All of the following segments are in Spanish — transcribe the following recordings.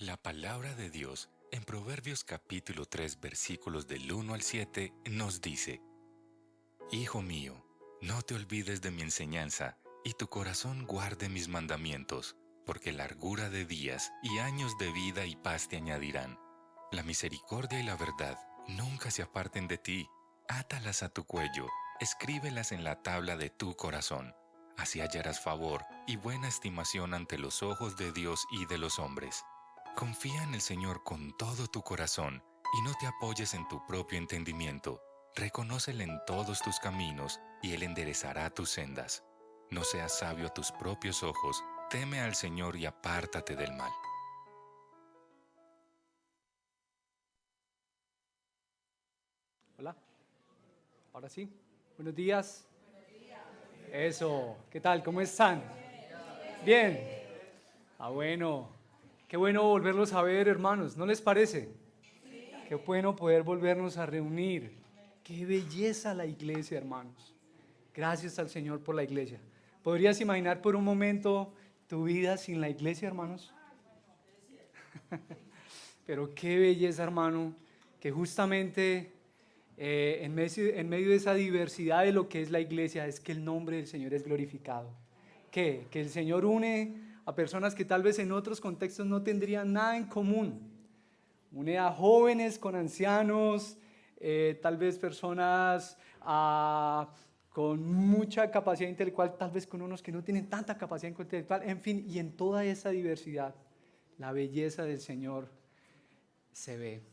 La palabra de Dios en Proverbios capítulo 3 versículos del 1 al 7 nos dice: Hijo mío, no te olvides de mi enseñanza, y tu corazón guarde mis mandamientos, porque largura de días y años de vida y paz te añadirán. La misericordia y la verdad nunca se aparten de ti. Átalas a tu cuello, escríbelas en la tabla de tu corazón. Así hallarás favor y buena estimación ante los ojos de Dios y de los hombres. Confía en el Señor con todo tu corazón y no te apoyes en tu propio entendimiento. Reconócele en todos tus caminos y Él enderezará tus sendas. No seas sabio a tus propios ojos, teme al Señor y apártate del mal. Hola, ahora sí. Buenos días. Eso, ¿qué tal? ¿Cómo están? Bien. Bueno. Qué bueno volverlos a ver, hermanos, ¿no les parece? Qué bueno poder volvernos a reunir. Qué belleza la iglesia, hermanos. Gracias al Señor por la iglesia. ¿Podrías imaginar por un momento tu vida sin la iglesia, hermanos? Pero qué belleza, hermano, que justamente en medio de esa diversidad de lo que es la iglesia es que el nombre del Señor es glorificado. ¿Qué? Que el Señor une a personas que tal vez en otros contextos no tendrían nada en común. Une a jóvenes con ancianos, tal vez personas con mucha capacidad intelectual, tal vez con unos que no tienen tanta capacidad intelectual, en fin, y en toda esa diversidad, la belleza del Señor se ve.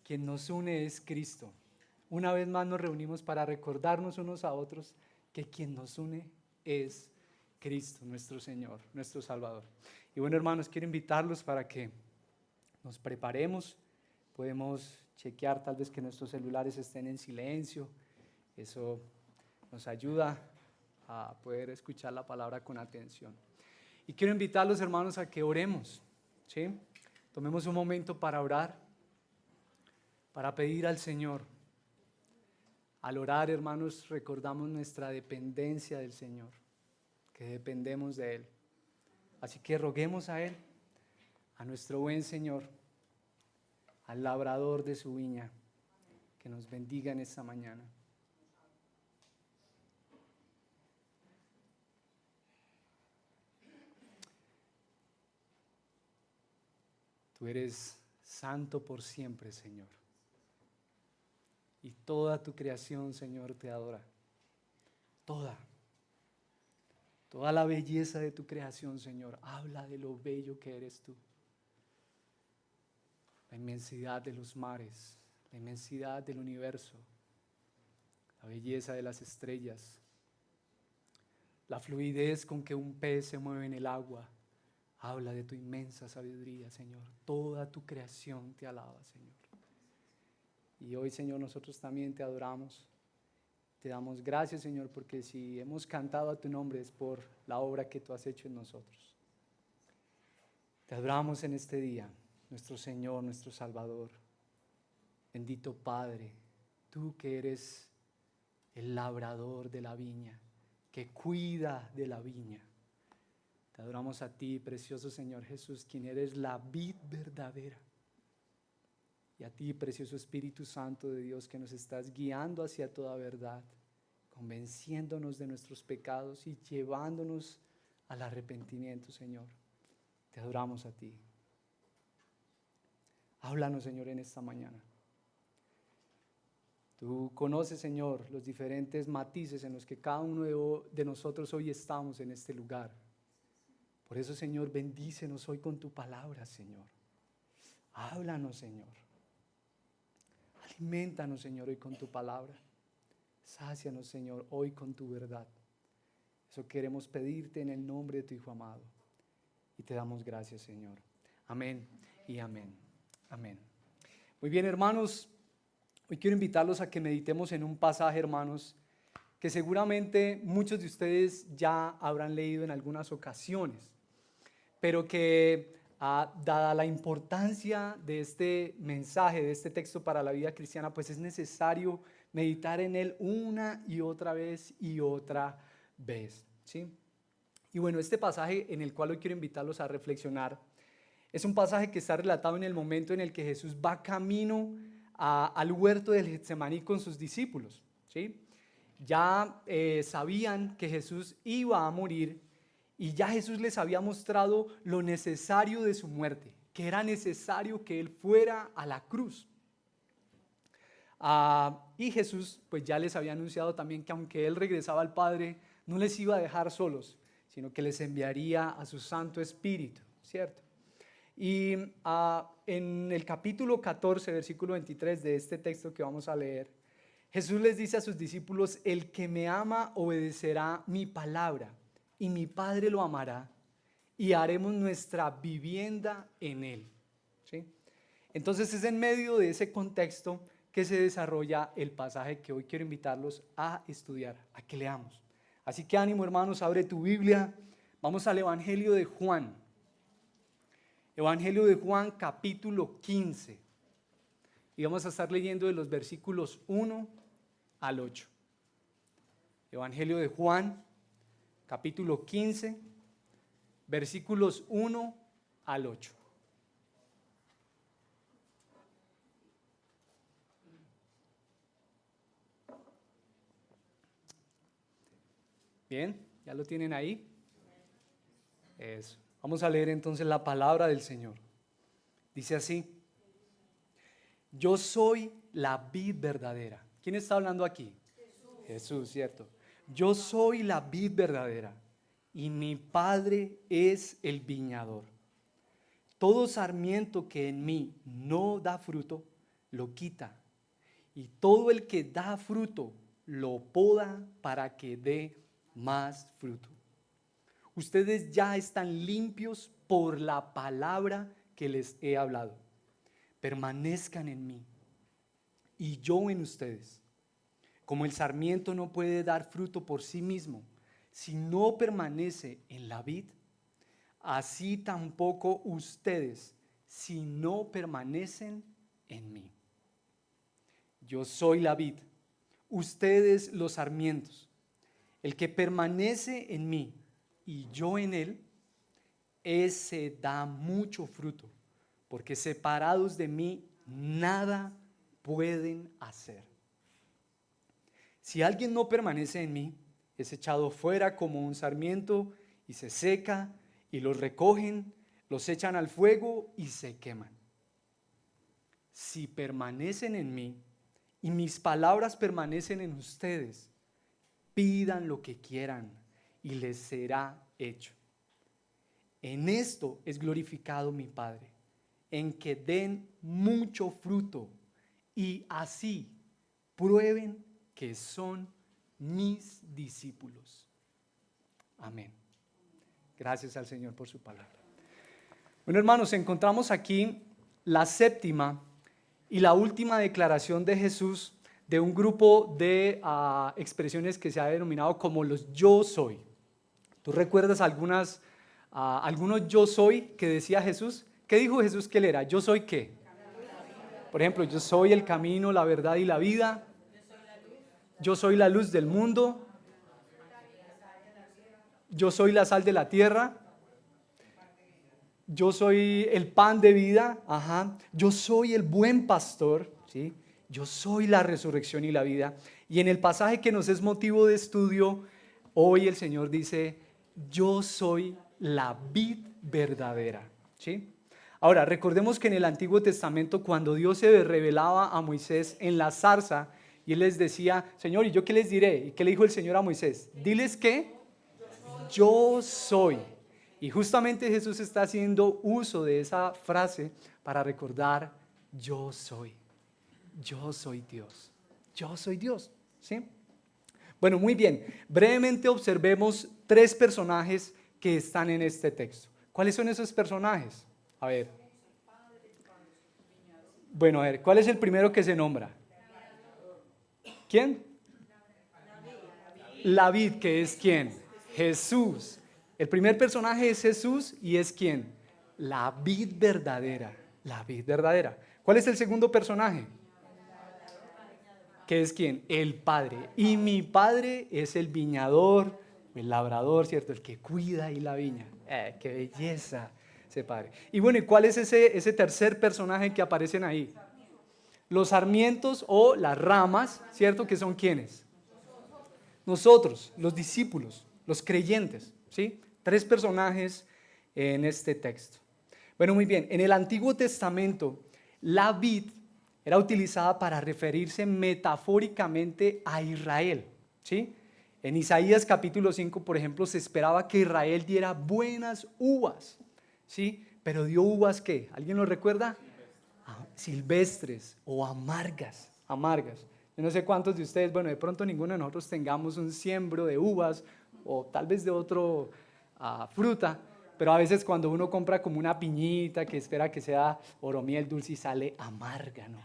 Quien nos une es Cristo. Una vez más nos reunimos para recordarnos unos a otros que quien nos une es Cristo, nuestro Señor, nuestro Salvador. Y bueno, hermanos, quiero invitarlos para que nos preparemos. Podemos chequear tal vez que nuestros celulares estén en silencio. Eso nos ayuda a poder escuchar la palabra con atención. Y quiero invitarlos, hermanos, a que oremos, ¿sí? Tomemos un momento para orar, para pedir al Señor. Al orar, hermanos, recordamos nuestra dependencia del Señor, que dependemos de Él. Así que roguemos a Él, a nuestro buen Señor, al labrador de su viña, que nos bendiga en esta mañana. Tú eres santo por siempre, Señor. Y toda tu creación, Señor, te adora. Toda la belleza de tu creación, Señor, habla de lo bello que eres tú. La inmensidad de los mares, la inmensidad del universo, la belleza de las estrellas, la fluidez con que un pez se mueve en el agua, habla de tu inmensa sabiduría, Señor. Toda tu creación te alaba, Señor. Y hoy, Señor, nosotros también te adoramos. Te damos gracias, Señor, porque si hemos cantado a tu nombre es por la obra que tú has hecho en nosotros. Te adoramos en este día, nuestro Señor, nuestro Salvador. Bendito Padre, tú que eres el labrador de la viña, que cuida de la viña. Te adoramos a ti, precioso Señor Jesús, quien eres la vid verdadera. Y a ti, precioso Espíritu Santo de Dios, que nos estás guiando hacia toda verdad, convenciéndonos de nuestros pecados y llevándonos al arrepentimiento, Señor. Te adoramos a ti. Háblanos, Señor, en esta mañana. Tú conoces, Señor, los diferentes matices en los que cada uno de nosotros hoy estamos en este lugar. Por eso, Señor, bendícenos hoy con tu palabra, Señor. Háblanos, Señor. Aliméntanos, Señor, hoy con tu palabra. Sácianos, Señor, hoy con tu verdad. Eso queremos pedirte en el nombre de tu Hijo amado. Y te damos gracias, Señor. Amén y amén. Amén. Muy bien, hermanos. Hoy quiero invitarlos a que meditemos en un pasaje, hermanos, que seguramente muchos de ustedes ya habrán leído en algunas ocasiones, pero que dada la importancia de este mensaje, de este texto para la vida cristiana, pues es necesario meditar en él una y otra vez y otra vez, ¿sí? Y bueno, este pasaje en el cual hoy quiero invitarlos a reflexionar Es un pasaje que está relatado en el momento en el que Jesús va camino al huerto del Getsemaní con sus discípulos, ¿sí? Ya sabían que Jesús iba a morir y ya Jesús les había mostrado lo necesario de su muerte, que era necesario que Él fuera a la cruz. Y Jesús pues ya les había anunciado también que aunque Él regresaba al Padre, no les iba a dejar solos, sino que les enviaría a su Santo Espíritu, ¿cierto? Y en el capítulo 14, versículo 23 de este texto que vamos a leer, Jesús les dice a sus discípulos: el que me ama obedecerá mi palabra, y mi Padre lo amará, y haremos nuestra vivienda en él. ¿Sí? Entonces es en medio de ese contexto que se desarrolla el pasaje que hoy quiero invitarlos a estudiar, a que leamos. Así que ánimo, hermanos, abre tu Biblia, vamos al Evangelio de Juan. Evangelio de Juan, capítulo 15. Y vamos a estar leyendo de los versículos 1 al 8. Evangelio de Juan, capítulo 15, versículos 1 al 8. Bien, ¿ya lo tienen ahí? Eso. Vamos a leer entonces la palabra del Señor. Dice así: yo soy la vid verdadera. ¿Quién está hablando aquí? Jesús, ¿cierto? Yo soy la vid verdadera y mi Padre es el viñador. Todo sarmiento que en mí no da fruto, lo quita, y todo el que da fruto, lo poda para que dé más fruto. Ustedes ya están limpios por la palabra que les he hablado. Permanezcan en mí y yo en ustedes. Como el sarmiento no puede dar fruto por sí mismo si no permanece en la vid, así tampoco ustedes si no permanecen en mí. Yo soy la vid, ustedes los sarmientos. El que permanece en mí y yo en él, ese da mucho fruto, porque separados de mí nada pueden hacer. Si alguien no permanece en mí, es echado fuera como un sarmiento y se seca, y los recogen, los echan al fuego y se queman. Si permanecen en mí y mis palabras permanecen en ustedes, pidan lo que quieran y les será hecho. En esto es glorificado mi Padre, en que den mucho fruto y así prueben que son mis discípulos. Amén. Gracias al Señor por su palabra. Bueno, hermanos, encontramos aquí la séptima y la última declaración de Jesús de un grupo de expresiones que se ha denominado como los yo soy. ¿Tú recuerdas algunos yo soy que decía Jesús? ¿Qué dijo Jesús que él era? ¿Yo soy qué? Por ejemplo, yo soy el camino, la verdad y la vida. Yo soy la luz del mundo. Yo soy la sal de la tierra. Yo soy el pan de vida. Ajá. Yo soy el buen pastor. ¿Sí? Yo soy la resurrección y la vida. Y en el pasaje que nos es motivo de estudio, hoy el Señor dice: yo soy la vid verdadera. ¿Sí? Ahora, recordemos que en el Antiguo Testamento, cuando Dios se revelaba a Moisés en la zarza, y él les decía: Señor, ¿y yo qué les diré? ¿Y qué le dijo el Señor a Moisés? Diles que yo soy. Y justamente Jesús está haciendo uso de esa frase para recordar: yo soy. Yo soy Dios. Yo soy Dios. ¿Sí? Bueno, muy bien. Brevemente observemos 3 personajes que están en este texto. ¿Cuáles son esos personajes? A ver. Bueno, a ver, ¿cuál es el primero que se nombra? ¿Quién? La vid, que es ¿quién? Jesús. El primer personaje es Jesús y es ¿quién? La vid verdadera. La vid verdadera. ¿Cuál es el segundo personaje? ¿Qué es quién? El Padre. Y mi Padre es el viñador, el labrador, ¿cierto? El que cuida ahí la viña. ¡Qué belleza! ese padre. Y bueno, ¿y cuál es ese tercer personaje que aparecen ahí? Los sarmientos o las ramas, ¿cierto? ¿Que son quiénes? Nosotros, los discípulos, los creyentes, ¿sí? 3 personajes en este texto. Bueno, muy bien, en el Antiguo Testamento la vid era utilizada para referirse metafóricamente a Israel, ¿sí? En Isaías capítulo 5, por ejemplo, se esperaba que Israel diera buenas uvas, ¿sí? Pero dio uvas, ¿qué? ¿Alguien lo recuerda? Silvestres o amargas. Yo no sé cuántos de ustedes, bueno, de pronto ninguno de nosotros tengamos un siembro de uvas o tal vez de otro fruta, pero a veces cuando uno compra como una piñita que espera que sea oromiel dulce y sale amarga, ¿no?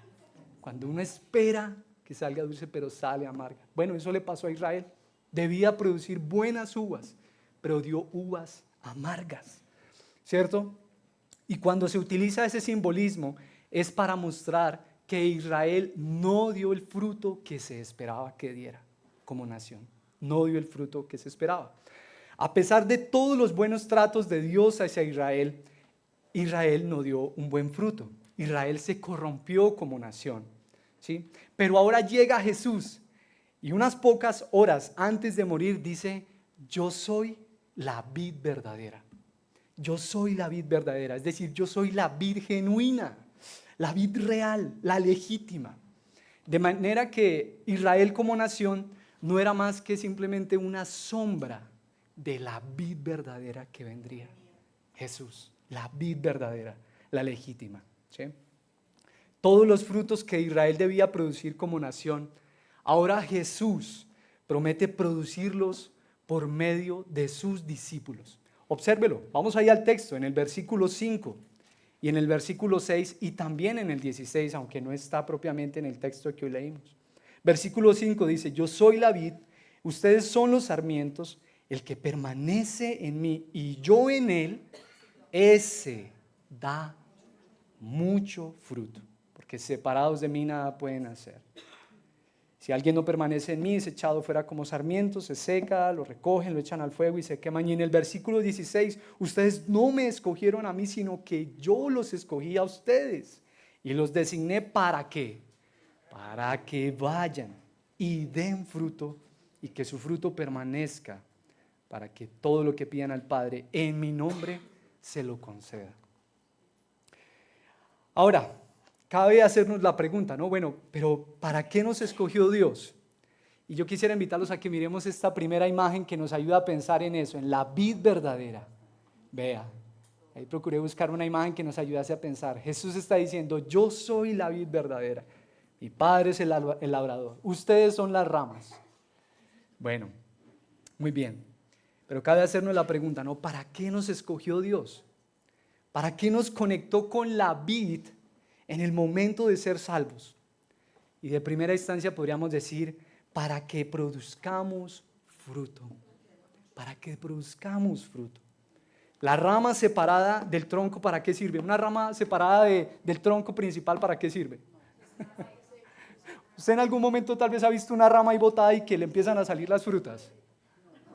Cuando uno espera que salga dulce pero sale amarga. Bueno, eso le pasó a Israel. Debía producir buenas uvas, pero dio uvas amargas, ¿cierto? Y cuando se utiliza ese simbolismo es para mostrar que Israel no dio el fruto que se esperaba que diera como nación. No dio el fruto que se esperaba. A pesar de todos los buenos tratos de Dios hacia Israel, Israel no dio un buen fruto. Israel se corrompió como nación, ¿sí? Pero ahora llega Jesús y unas pocas horas antes de morir dice: yo soy la vid verdadera. Yo soy la vid verdadera, es decir, yo soy la vid genuina, la vid real, la legítima. De manera que Israel como nación no era más que simplemente una sombra de la vid verdadera que vendría. Jesús, la vid verdadera, la legítima, ¿sí? Todos los frutos que Israel debía producir como nación, ahora Jesús promete producirlos por medio de sus discípulos. Obsérvelo, vamos ahí al texto, en el versículo 5 y en el versículo 6 y también en el 16, aunque no está propiamente en el texto que hoy leímos. Versículo 5 dice: yo soy la vid, ustedes son los sarmientos, el que permanece en mí y yo en él, ese da mucho fruto, porque separados de mí nada pueden hacer. Si alguien no permanece en mí, es echado fuera como sarmiento, se seca, lo recogen, lo echan al fuego y se queman. Y en el versículo 16, ustedes no me escogieron a mí, sino que yo los escogí a ustedes. Y los designé ¿para qué? Para que vayan y den fruto y que su fruto permanezca, para que todo lo que pidan al Padre en mi nombre se lo conceda. Ahora, cabe hacernos la pregunta, ¿no? Bueno, pero ¿para qué nos escogió Dios? Y yo quisiera invitarlos a que miremos esta primera imagen que nos ayuda a pensar en eso, en la vid verdadera. Vea, ahí procuré buscar una imagen que nos ayudase a pensar. Jesús está diciendo: yo soy la vid verdadera, mi Padre es el labrador, ustedes son las ramas. Bueno, muy bien, pero cabe hacernos la pregunta, ¿no? ¿Para qué nos escogió Dios? ¿Para qué nos conectó con la vid en el momento de ser salvos? Y de primera instancia podríamos decir: para que produzcamos fruto. Para que produzcamos fruto. La rama separada del tronco, ¿para qué sirve? Una rama separada del tronco principal, ¿para qué sirve? ¿Usted en algún momento tal vez ha visto una rama ahí botada y que le empiezan a salir las frutas?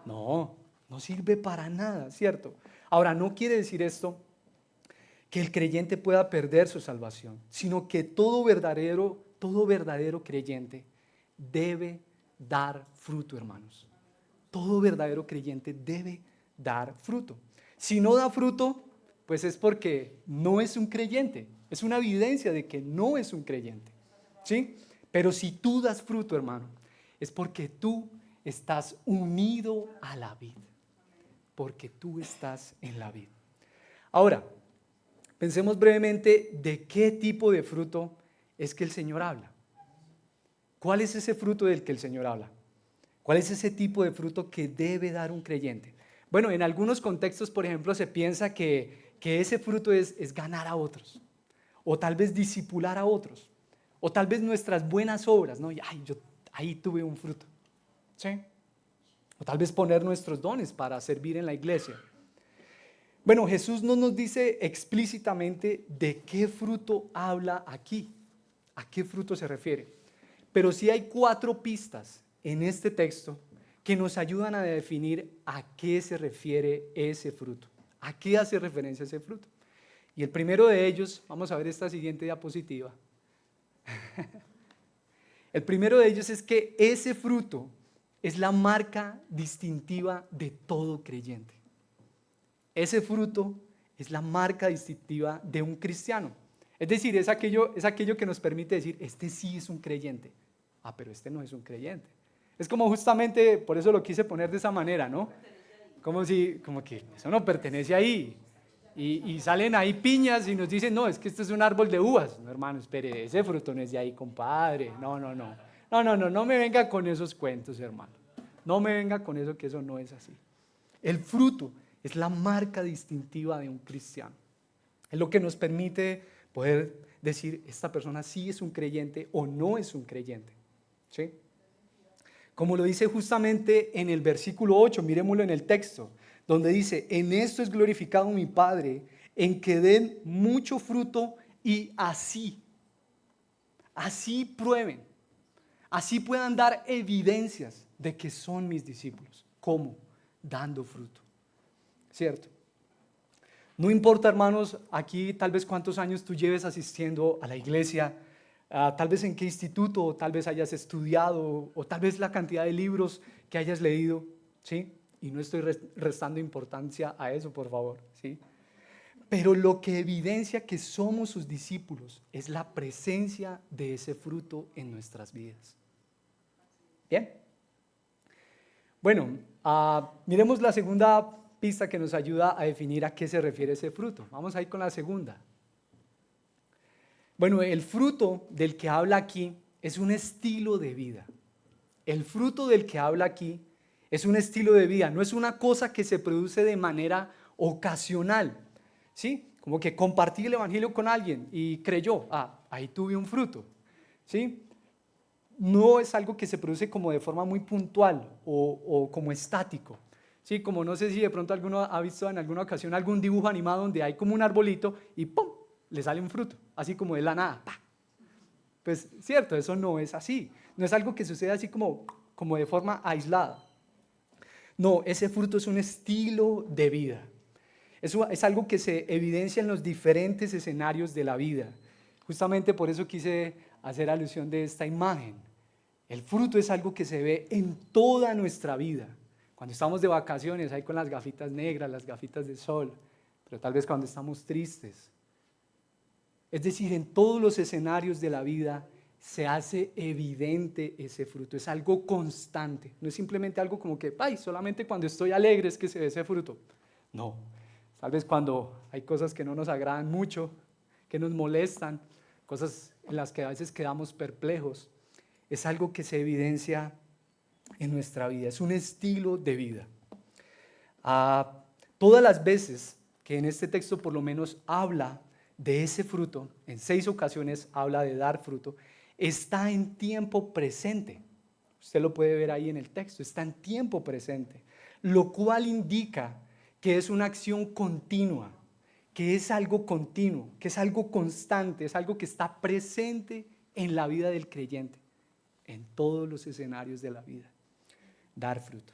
No, no sirve para nada, ¿cierto? Ahora, no quiere decir esto que el creyente pueda perder su salvación, sino que todo verdadero creyente debe dar fruto, hermanos. Todo verdadero creyente debe dar fruto. Si no da fruto, pues es porque no es un creyente. Es una evidencia de que no es un creyente, ¿sí? Pero si tú das fruto, hermano, es porque tú estás unido a la vid. Porque tú estás en la vid. Ahora, pensemos brevemente de qué tipo de fruto es que el Señor habla. ¿Cuál es ese fruto del que el Señor habla? ¿Cuál es ese tipo de fruto que debe dar un creyente? Bueno, en algunos contextos, por ejemplo, se piensa que ese fruto es ganar a otros, o tal vez discipular a otros, o tal vez nuestras buenas obras, ¿no? Ay, yo ahí tuve un fruto, ¿sí? O tal vez poner nuestros dones para servir en la iglesia. Bueno, Jesús no nos dice explícitamente de qué fruto habla aquí, a qué fruto se refiere, pero sí hay 4 pistas en este texto que nos ayudan a definir a qué se refiere ese fruto, a qué hace referencia ese fruto. Y el primero de ellos, vamos a ver esta siguiente diapositiva. El primero de ellos es que ese fruto es la marca distintiva de todo creyente. Ese fruto es la marca distintiva de un cristiano. Es decir, es aquello que nos permite decir, este sí es un creyente. Ah, pero este no es un creyente. Es como justamente, por eso lo quise poner de esa manera, ¿no? Como que eso no pertenece ahí. Y salen ahí piñas y nos dicen, no, es que esto es un árbol de uvas. No, hermano, espere, ese fruto no es de ahí, compadre. No me venga con esos cuentos, hermano. No me venga con eso, que eso no es así. El fruto es la marca distintiva de un cristiano. Es lo que nos permite poder decir, esta persona sí es un creyente o no es un creyente. ¿Sí? Como lo dice justamente en el versículo 8, miremoslo en el texto, donde dice, en esto es glorificado mi Padre, en que den mucho fruto y así prueben, así puedan dar evidencias de que son mis discípulos. ¿Cómo? Dando fruto. ¿Cierto? No importa, hermanos, aquí tal vez cuántos años tú lleves asistiendo a la iglesia, tal vez en qué instituto, tal vez hayas estudiado, o tal vez la cantidad de libros que hayas leído, ¿sí? Y no estoy restando importancia a eso, por favor, ¿sí? Pero lo que evidencia que somos sus discípulos es la presencia de ese fruto en nuestras vidas. ¿Bien? Bueno, miremos la segunda pista que nos ayuda a definir a qué se refiere ese fruto. Vamos a ir con la segunda. Bueno, el fruto del que habla aquí es un estilo de vida. El fruto del que habla aquí es un estilo de vida, no es una cosa que se produce de manera ocasional, ¿sí? Como que compartí el evangelio con alguien y creyó, ahí tuve un fruto, ¿sí? No es algo que se produce como de forma muy puntual o como estático. Sí, como no sé si de pronto alguno ha visto en alguna ocasión algún dibujo animado donde hay como un arbolito y ¡pum!, le sale un fruto, así como de la nada. ¡Pah! Pues cierto, eso no es así. No es algo que sucede así como de forma aislada. No, ese fruto es un estilo de vida. Eso es algo que se evidencia en los diferentes escenarios de la vida. Justamente por eso quise hacer alusión de esta imagen. El fruto es algo que se ve en toda nuestra vida. Cuando estamos de vacaciones, ahí con las gafitas negras, las gafitas de sol, pero tal vez cuando estamos tristes. Es decir, en todos los escenarios de la vida se hace evidente ese fruto, es algo constante, no es simplemente algo como que, solamente cuando estoy alegre es que se ve ese fruto. No, tal vez cuando hay cosas que no nos agradan mucho, que nos molestan, cosas en las que a veces quedamos perplejos, es algo que se evidencia en nuestra vida, es un estilo de vida. Todas las veces que en este texto por lo menos habla de ese fruto, en 6 ocasiones habla de dar fruto, está en tiempo presente. Usted lo puede ver ahí en el texto, está en tiempo presente, lo cual indica que es una acción continua, que es algo continuo, que es algo constante, es algo que está presente en la vida del creyente, en todos los escenarios de la vida. Dar fruto.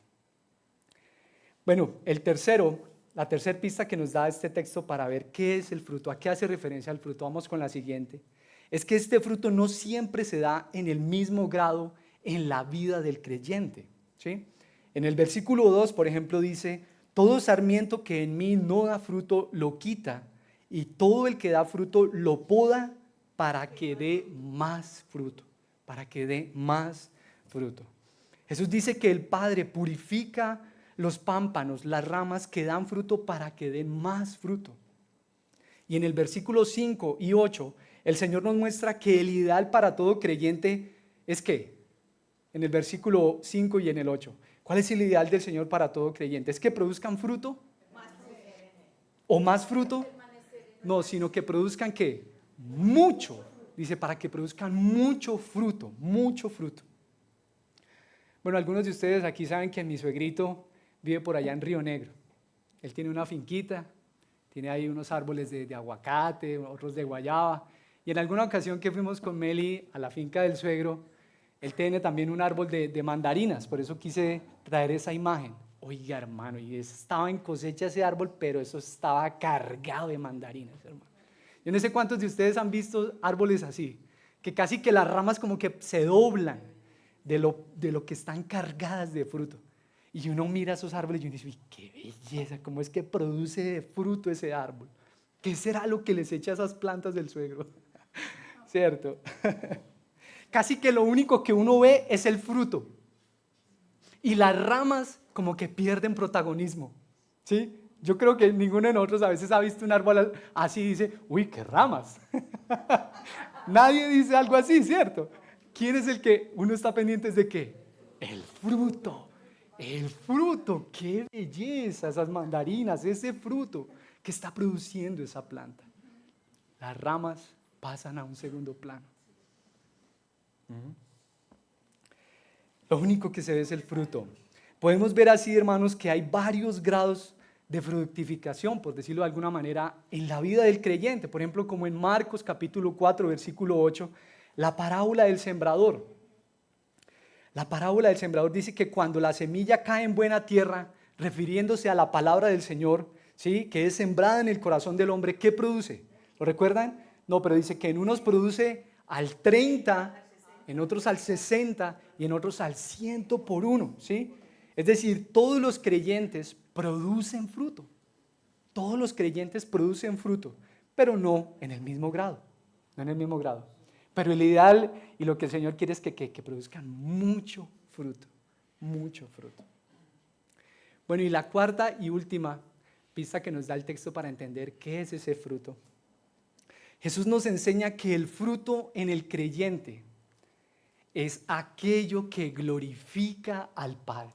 Bueno, la tercera pista que nos da este texto para ver qué es el fruto, a qué hace referencia al fruto, vamos con la siguiente, es que este fruto no siempre se da en el mismo grado en la vida del creyente, ¿sí? En el versículo 2, por ejemplo, dice, todo sarmiento que en mí no da fruto lo quita, y todo el que da fruto lo poda para que dé más fruto, para que dé más fruto. Jesús dice que el Padre purifica los pámpanos, las ramas que dan fruto para que den más fruto. Y en el versículo 5 y 8, el Señor nos muestra que el ideal para todo creyente es ¿qué? En el versículo 5 y en el 8. ¿Cuál es el ideal del Señor para todo creyente? ¿Es que produzcan fruto? ¿O más fruto? No, sino que produzcan ¿qué? Mucho. Dice, para que produzcan mucho fruto, mucho fruto. Bueno, algunos de ustedes aquí saben que mi suegrito vive por allá en Río Negro. Él tiene una finquita, tiene ahí unos árboles de aguacate, otros de guayaba. Y en alguna ocasión que fuimos con Meli a la finca del suegro, él tiene también un árbol de mandarinas, por eso quise traer esa imagen. Oiga, hermano, y estaba en cosecha ese árbol, pero eso estaba cargado de mandarinas, hermano. Yo no sé cuántos de ustedes han visto árboles así, que casi que las ramas como que se doblan de lo que están cargadas de fruto. Y uno mira esos árboles y uno dice, qué belleza, cómo es que produce fruto ese árbol. ¿Qué será lo que les echa a esas plantas del suegro? ¿Cierto? Casi que lo único que uno ve es el fruto. Y las ramas como que pierden protagonismo. ¿Sí? Yo creo que ninguno de nosotros a veces ha visto un árbol así y dice, uy, qué ramas. Nadie dice algo así, ¿cierto? ¿Quién es el que uno está pendiente de qué? El fruto. El fruto, qué belleza, esas mandarinas, ese fruto que está produciendo esa planta. Las ramas pasan a un segundo plano. Lo único que se ve es el fruto. Podemos ver así, hermanos, que hay varios grados de fructificación, por decirlo de alguna manera, en la vida del creyente. Por ejemplo, como en Marcos capítulo 4, versículo 8, la parábola del sembrador. La parábola del sembrador dice que cuando la semilla cae en buena tierra, refiriéndose a la palabra del Señor, ¿sí?, que es sembrada en el corazón del hombre, ¿qué produce? ¿Lo recuerdan? No, pero dice que en unos produce al 30, en otros al 60 y en otros al 100 por uno, ¿sí? Es decir, todos los creyentes producen fruto. Todos los creyentes producen fruto, pero no en el mismo grado. No en el mismo grado. Pero el ideal y lo que el Señor quiere es que produzcan mucho fruto. Mucho fruto. Bueno, y la cuarta y última pista que nos da el texto para entender qué es ese fruto. Jesús nos enseña que el fruto en el creyente es aquello que glorifica al Padre.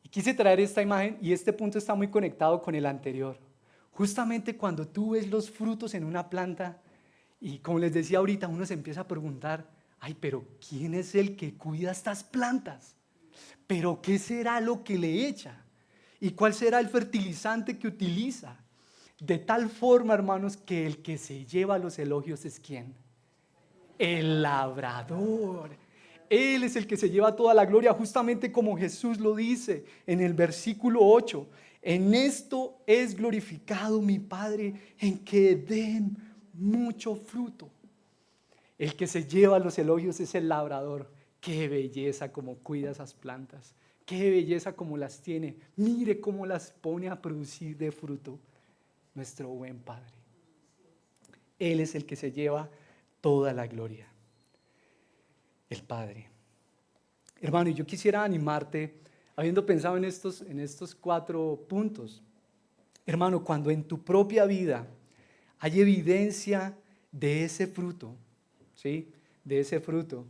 Y quise traer esta imagen y este punto está muy conectado con el anterior. Justamente cuando tú ves los frutos en una planta y como les decía ahorita, uno se empieza a preguntar, ay, pero ¿quién es el que cuida estas plantas? ¿Pero qué será lo que le echa? ¿Y cuál será el fertilizante que utiliza? De tal forma, hermanos, que el que se lleva los elogios es ¿quién? El labrador. Él es el que se lleva toda la gloria, justamente como Jesús lo dice en el versículo 8. En esto es glorificado mi Padre, en que den mucho fruto. El que se lleva los elogios es el labrador. Qué belleza como cuida esas plantas. Qué belleza como las tiene. Mire cómo las pone a producir de fruto nuestro buen Padre. Él es el que se lleva toda la gloria. El Padre. Hermano, yo quisiera animarte, habiendo pensado en estos 4 puntos. Hermano, cuando en tu propia vida hay evidencia de ese fruto, ¿sí?, de ese fruto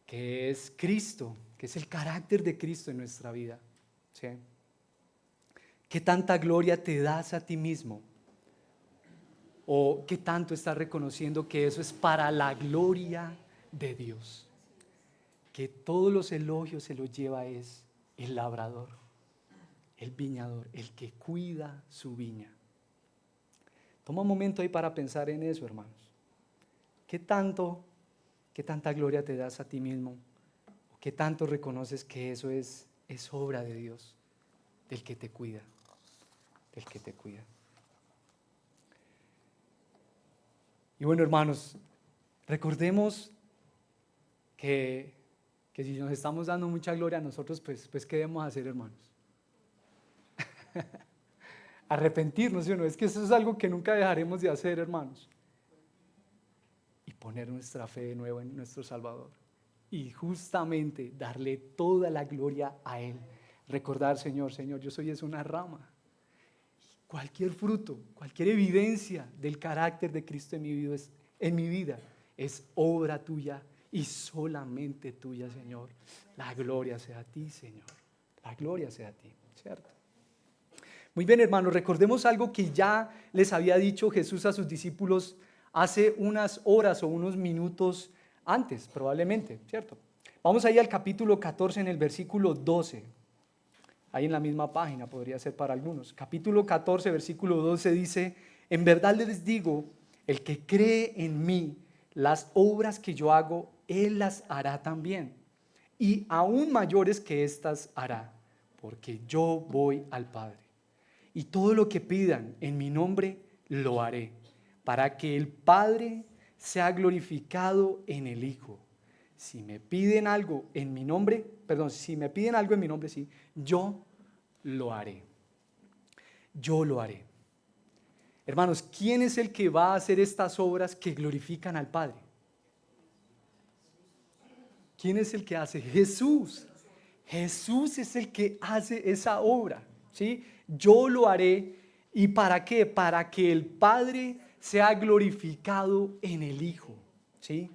que es Cristo, que es el carácter de Cristo en nuestra vida, ¿sí? ¿Qué tanta gloria te das a ti mismo? ¿O qué tanto estás reconociendo que eso es para la gloria de Dios? Que todos los elogios se los lleva es el labrador, el viñador, el que cuida su viña. Toma un momento ahí para pensar en eso, hermanos. ¿Qué tanta gloria te das a ti mismo? ¿Qué tanto reconoces que eso es obra de Dios, del que te cuida, del que te cuida? Y bueno, hermanos, recordemos que si nos estamos dando mucha gloria a nosotros, pues ¿qué debemos hacer, hermanos? Arrepentirnos, ¿sí o no? Es que eso es algo que nunca dejaremos de hacer, hermanos. Y poner nuestra fe de nuevo en nuestro Salvador. Y justamente darle toda la gloria a Él. Recordar, Señor, yo soy una rama. Cualquier fruto, cualquier evidencia del carácter de Cristo en mi vida es obra tuya y solamente tuya, Señor. La gloria sea a ti, Señor. La gloria sea a ti, ¿cierto? Muy bien, hermanos, recordemos algo que ya les había dicho Jesús a sus discípulos hace unas horas o unos minutos antes, probablemente, ¿cierto? Vamos ahí al capítulo 14 en el versículo 12. Ahí en la misma página podría ser para algunos. Capítulo 14, versículo 12 dice, en verdad les digo, el que cree en mí, las obras que yo hago, él las hará también. Y aún mayores que estas hará, porque yo voy al Padre. Y todo lo que pidan en mi nombre, lo haré, para que el Padre sea glorificado en el Hijo. Si me piden algo en mi nombre, sí, yo lo haré. Yo lo haré. Hermanos, ¿quién es el que va a hacer estas obras que glorifican al Padre? ¿Quién es el que hace? Jesús. Jesús es el que hace esa obra, ¿sí? Yo lo haré. ¿Y para qué? Para que el Padre sea glorificado en el Hijo, ¿sí?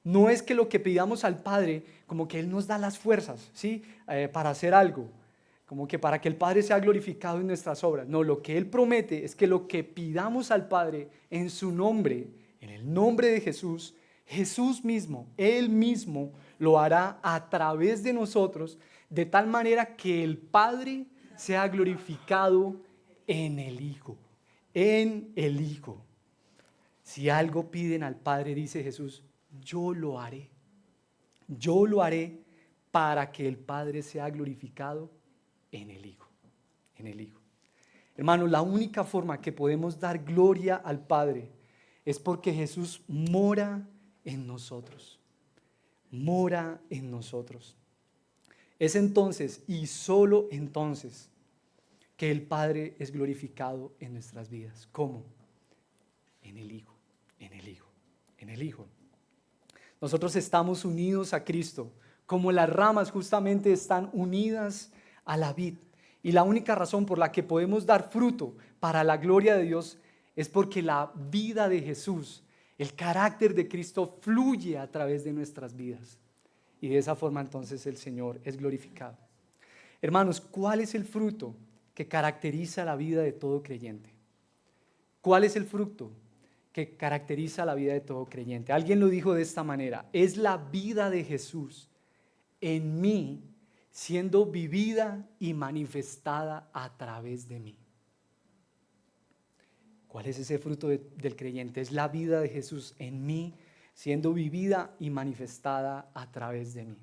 No es que lo que pidamos al Padre, como que Él nos da las fuerzas, ¿sí? Para hacer algo, como que para que el Padre sea glorificado en nuestras obras. No, lo que Él promete es que lo que pidamos al Padre en su nombre, en el nombre de Jesús, Jesús mismo, Él mismo lo hará a través de nosotros, de tal manera que el Padre sea glorificado en el Hijo, en el Hijo. Si algo piden al Padre, dice Jesús, yo lo haré. Yo lo haré para que el Padre sea glorificado en el Hijo, en el Hijo. Hermanos, la única forma que podemos dar gloria al Padre es porque Jesús mora en nosotros. Mora en nosotros. Es entonces y solo entonces que el Padre es glorificado en nuestras vidas. ¿Cómo? En el Hijo, en el Hijo, en el Hijo. Nosotros estamos unidos a Cristo, como las ramas justamente están unidas a la vid. Y la única razón por la que podemos dar fruto para la gloria de Dios es porque la vida de Jesús, el carácter de Cristo fluye a través de nuestras vidas. Y de esa forma entonces el Señor es glorificado. Hermanos, ¿cuál es el fruto que caracteriza la vida de todo creyente? ¿Cuál es el fruto que caracteriza la vida de todo creyente? Alguien lo dijo de esta manera: es la vida de Jesús en mí siendo vivida y manifestada a través de mí. ¿Cuál es ese fruto del creyente? Es la vida de Jesús en mí siendo vivida y manifestada a través de mí.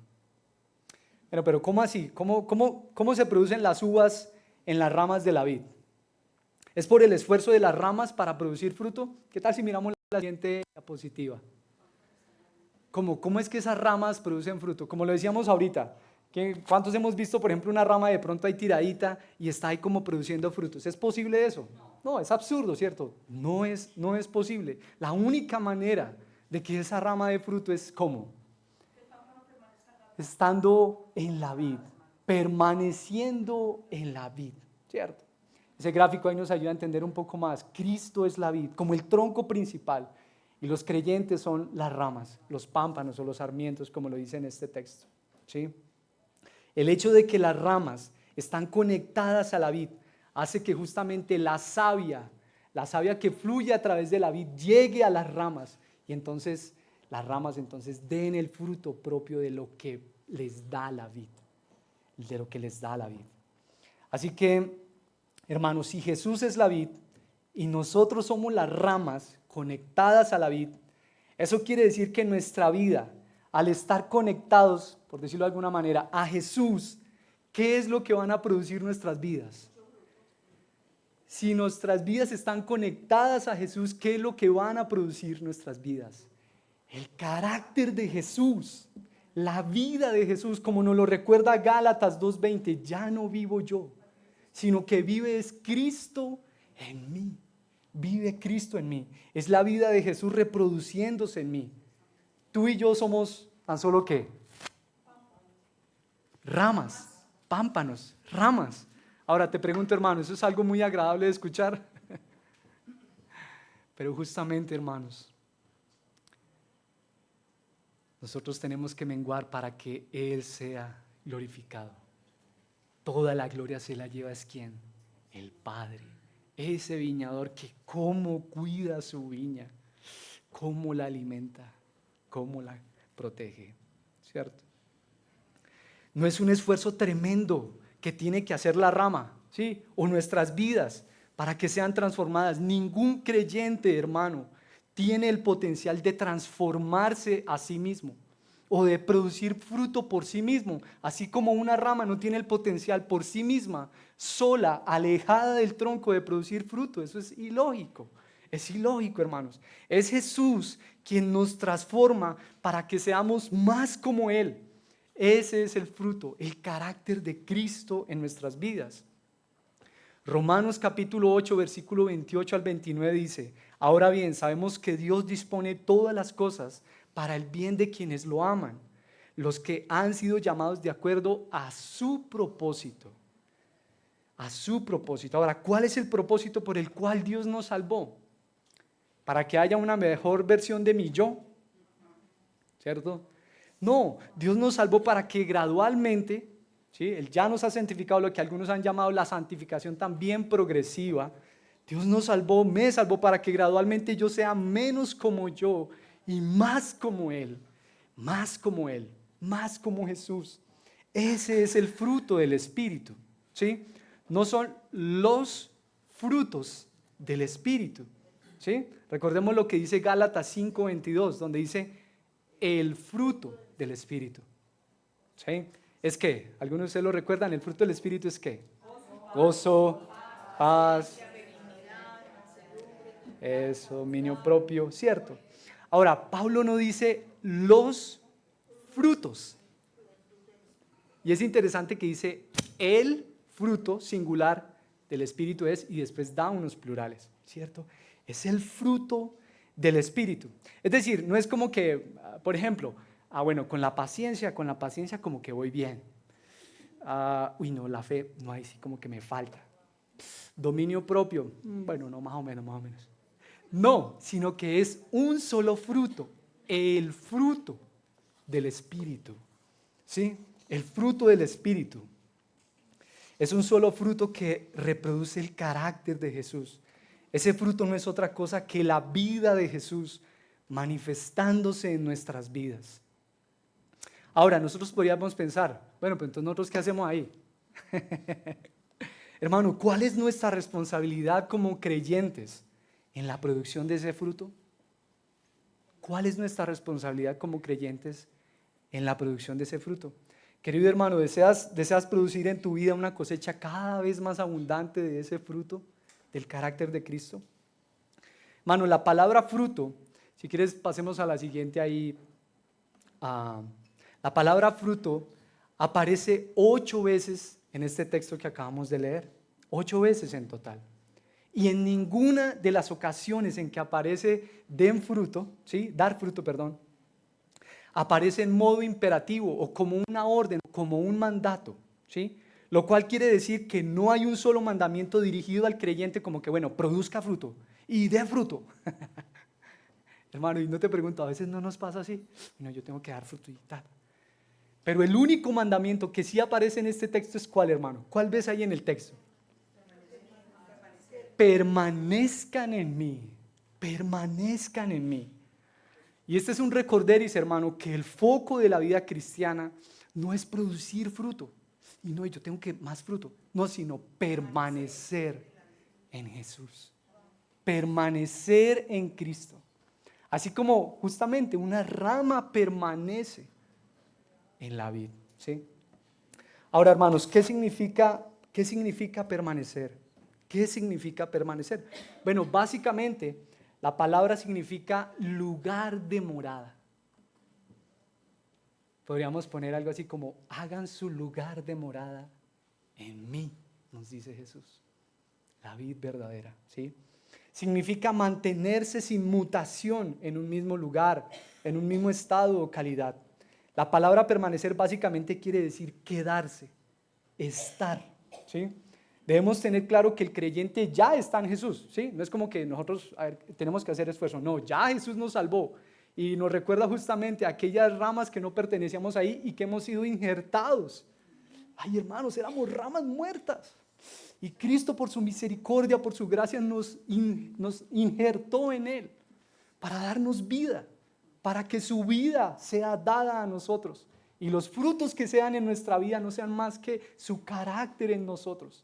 Pero ¿cómo así? ¿Cómo se producen las uvas en las ramas de la vid? ¿Es por el esfuerzo de las ramas para producir fruto? ¿Qué tal si miramos la siguiente diapositiva? ¿Cómo es que esas ramas producen fruto? Como lo decíamos ahorita, ¿cuántos hemos visto, por ejemplo, una rama de pronto ahí tiradita y está ahí como produciendo frutos? ¿Es posible eso? No, es absurdo, ¿cierto? No es posible. La única manera de que esa rama dé fruto es ¿cómo? Estando en la vid, permaneciendo en la vid, ¿cierto? Ese gráfico ahí nos ayuda a entender un poco más. Cristo es la vid, como el tronco principal, y los creyentes son las ramas, los pámpanos o los sarmientos, como lo dice en este texto, ¿sí? El hecho de que las ramas están conectadas a la vid hace que justamente la savia que fluye a través de la vid llegue a las ramas, y entonces las ramas entonces den el fruto propio de lo que les da la vid, de lo que les da la vid. Así que, hermanos, si Jesús es la vid y nosotros somos las ramas conectadas a la vid, eso quiere decir que nuestra vida, al estar conectados, por decirlo de alguna manera, a Jesús, ¿qué es lo que van a producir nuestras vidas? Si nuestras vidas están conectadas a Jesús, ¿qué es lo que van a producir nuestras vidas? El carácter de Jesús, la vida de Jesús, como nos lo recuerda Gálatas 2:20, ya no vivo yo, sino que vive es Cristo en mí. Vive Cristo en mí. Es la vida de Jesús reproduciéndose en mí. Tú y yo somos tan solo ¿qué? Ramas, pámpanos, ramas. Ahora te pregunto, hermano, ¿eso es algo muy agradable de escuchar? Pero justamente, hermanos, nosotros tenemos que menguar para que Él sea glorificado. Toda la gloria se la lleva, ¿es quién? El Padre. Ese viñador que cómo cuida su viña, cómo la alimenta, cómo la protege, ¿cierto? No es un esfuerzo tremendo que tiene que hacer la rama, ¿sí? O nuestras vidas para que sean transformadas. Ningún creyente, hermano, tiene el potencial de transformarse a sí mismo o de producir fruto por sí mismo, así como una rama no tiene el potencial por sí misma, sola, alejada del tronco, de producir fruto. Eso es ilógico. Es ilógico, hermanos. Es Jesús quien nos transforma para que seamos más como Él. Ese es el fruto, el carácter de Cristo en nuestras vidas. Romanos capítulo 8, versículo 28 al 29 dice: ahora bien, sabemos que Dios dispone todas las cosas para el bien de quienes lo aman, los que han sido llamados de acuerdo a su propósito. A su propósito. Ahora, ¿cuál es el propósito por el cual Dios nos salvó? Para que haya una mejor versión de mi yo, ¿cierto? No, Dios nos salvó para que gradualmente, ¿sí? Él ya nos ha santificado, lo que algunos han llamado la santificación también progresiva. Dios nos salvó, me salvó para que gradualmente yo sea menos como yo y más como Él, más como Él, más como Jesús. Ese es el fruto del Espíritu, ¿sí? No son los frutos del Espíritu, ¿sí? Recordemos lo que dice Gálatas 5:22, donde dice el fruto del Espíritu, ¿sí? ¿Es qué? ¿Algunos de ustedes lo recuerdan? El fruto del Espíritu es ¿qué? Gozo, paz, eso, dominio propio, ¿cierto? Ahora, Pablo no dice los frutos. Y es interesante que dice el fruto singular del Espíritu es, y después da unos plurales, ¿cierto? Es el fruto del Espíritu. Es decir, no es como que, por ejemplo, bueno, con la paciencia como que voy bien. No, la fe, no, ahí sí como que me falta. Dominio propio, bueno, no, más o menos. No, sino que es un solo fruto, el fruto del Espíritu, ¿sí? El fruto del Espíritu. Es un solo fruto que reproduce el carácter de Jesús. Ese fruto no es otra cosa que la vida de Jesús manifestándose en nuestras vidas. Ahora, nosotros podríamos pensar, bueno, pues entonces nosotros ¿qué hacemos ahí? Hermano, ¿cuál es nuestra responsabilidad como creyentes en la producción de ese fruto? ¿Cuál es nuestra responsabilidad como creyentes en la producción de ese fruto? Querido hermano, ¿deseas producir en tu vida una cosecha cada vez más abundante de ese fruto, del carácter de Cristo? Hermano, la palabra fruto, si quieres pasemos a la siguiente ahí. La palabra fruto aparece 8 veces en este texto que acabamos de leer, 8 veces en total. Y en ninguna de las ocasiones en que aparece dar fruto, aparece en modo imperativo o como una orden, como un mandato, ¿sí? Lo cual quiere decir que no hay un solo mandamiento dirigido al creyente como que, bueno, produzca fruto y dé fruto. Hermano, y no te pregunto, a veces no nos pasa así. No, yo tengo que dar fruto y tal. Pero el único mandamiento que sí aparece en este texto es ¿cuál, hermano? ¿Cuál ves ahí en el texto? Permanezcan en mí, permanezcan en mí. Y este es un recorderis, hermano, que el foco de la vida cristiana no es producir fruto. Y no, yo tengo que más fruto. No, sino permanecer en Jesús. Permanecer en Cristo. Así como justamente una rama permanece en la vid, ¿sí? Ahora, hermanos, ¿qué significa permanecer? ¿Qué significa permanecer? Bueno, básicamente la palabra significa lugar de morada. Podríamos poner algo así como hagan su lugar de morada en mí, nos dice Jesús. La vid verdadera, ¿sí? Significa mantenerse sin mutación en un mismo lugar, en un mismo estado o calidad. La palabra permanecer básicamente quiere decir quedarse, estar, ¿sí? Debemos tener claro que el creyente ya está en Jesús, ¿sí? No es como que nosotros tenemos que hacer esfuerzo, no, ya Jesús nos salvó y nos recuerda justamente a aquellas ramas que no pertenecíamos ahí y que hemos sido injertados. Ay, hermanos, éramos ramas muertas y Cristo por su misericordia, por su gracia nos injertó en Él para darnos vida, para que su vida sea dada a nosotros y los frutos que sean en nuestra vida no sean más que su carácter en nosotros,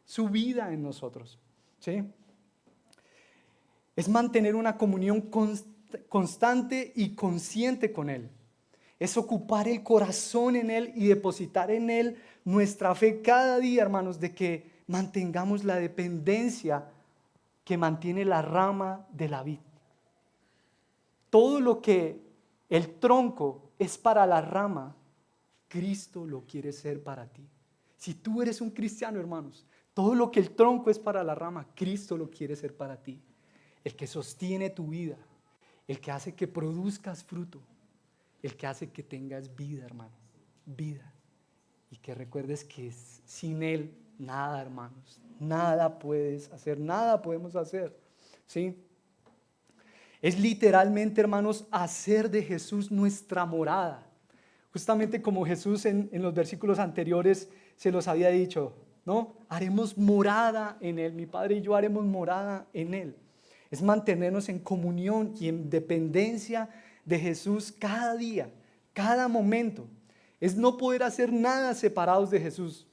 su vida en nosotros, ¿sí? Es mantener una comunión constante y consciente con Él. Es ocupar el corazón en Él y depositar en Él nuestra fe cada día, hermanos, de que mantengamos la dependencia que mantiene la rama de la vid. Todo lo que el tronco es para la rama, Cristo lo quiere ser para ti. Si tú eres un cristiano, hermanos, todo lo que el tronco es para la rama, Cristo lo quiere ser para ti. El que sostiene tu vida, el que hace que produzcas fruto, el que hace que tengas vida, hermano, vida. Y que recuerdes que sin Él nada, hermanos, nada puedes hacer, nada podemos hacer, ¿sí? Es literalmente, hermanos, hacer de Jesús nuestra morada. Justamente como Jesús en los versículos anteriores se los había dicho, ¿no? Haremos morada en Él, mi Padre y yo haremos morada en Él. Es mantenernos en comunión y en dependencia de Jesús cada día, cada momento. Es no poder hacer nada separados de Jesús.